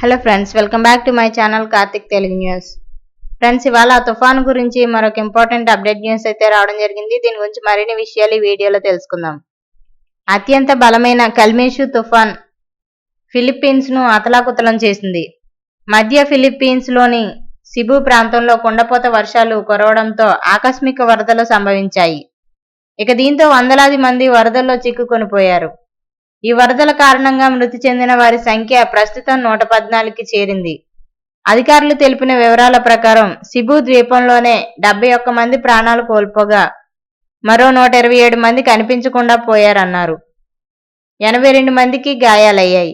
Hello friends, welcome back to my channel Karthik Telugu news. Friends, ఇవాళ తుఫాను గురించి మరొక ఇంపార్టెంట్ అప్డేట్ న్యూస్ అయితే రావడం జరిగింది. దీని గురించి మరిన్ని విషయాలు ఈ వీడియోలో తెలుసుకుందాం. అత్యంత బలమైన కల్మేషు తుఫాన్ ఫిలిప్పీన్స్ ను అతలాకుతలం చేసింది. మధ్య ఫిలిప్పీన్స్ లోని సిబు ప్రాంతంలో కుండపోత వర్షాలు కురవడంతో ఆకస్మిక వరదలు సంభవించాయి. దీంతో వందలాది మంది వరదల్లో చిక్కుకొని పోయారు. ఈ వరదల కారణంగా మృతి చెందిన వారి సంఖ్య ప్రస్తుతం 114కి చేరింది. అధికారులు తెలిపిన వివరాల ప్రకారం సిబు ద్వీపంలోనే 71 మంది ప్రాణాలు కోల్పోగా మరో 127 మంది కనిపించకుండా పోయారన్నారు. 82 మందికి గాయాలయ్యాయి.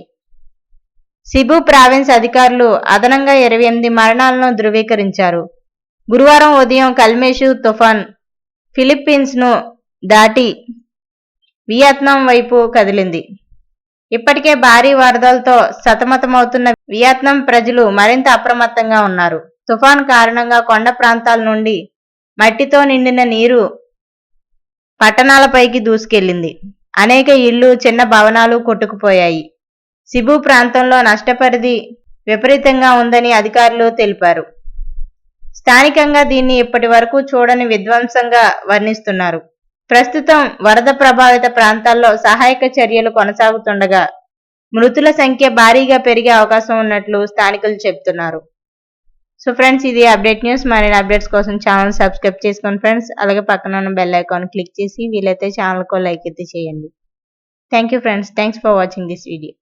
సిబు ప్రావిన్స్ అధికారులు అదనంగా 28 మరణాలను ధృవీకరించారు. గురువారం ఉదయం కల్మేషు తుఫాన్ ఫిలిప్పీన్స్ ను దాటి వియత్నాం వైపు కదిలింది. ఇప్పటికే భారీ వరదలతో సతమతమవుతున్న వియత్నాం ప్రజలు మరింత అప్రమత్తంగా ఉన్నారు. తుఫాన్ కారణంగా కొండ ప్రాంతాల నుండి మట్టితో నిండిన నీరు పట్టణాలపైకి దూసుకెళ్లింది. అనేక ఇళ్లు, చిన్న భవనాలు కొట్టుకుపోయాయి. సిబు ప్రాంతంలో నష్టపరిధి విపరీతంగా ఉందని అధికారులు తెలిపారు. స్థానికంగా దీన్ని ఇప్పటి వరకు చూడని విధ్వంసంగా వర్ణిస్తున్నారు. ప్రస్తుతం వరద ప్రభావిత ప్రాంతాల్లో సహాయక చర్యలు కొనసాగుతుండగా మృతుల సంఖ్య భారీగా పెరిగే అవకాశం ఉన్నట్లు స్థానికులు చెబుతున్నారు. సో ఫ్రెండ్స్, ఇది అప్డేట్ న్యూస్. మరిన్ని అప్డేట్స్ కోసం ఛానల్ సబ్స్క్రైబ్ చేసుకోండి ఫ్రెండ్స్. అలాగే పక్కన ఉన్న బెల్ ఐకాన్ క్లిక్ చేసి వీలైతే ఛానల్కు లైక్ అయితే చేయండి. Thank you friends. Thanks for watching this video.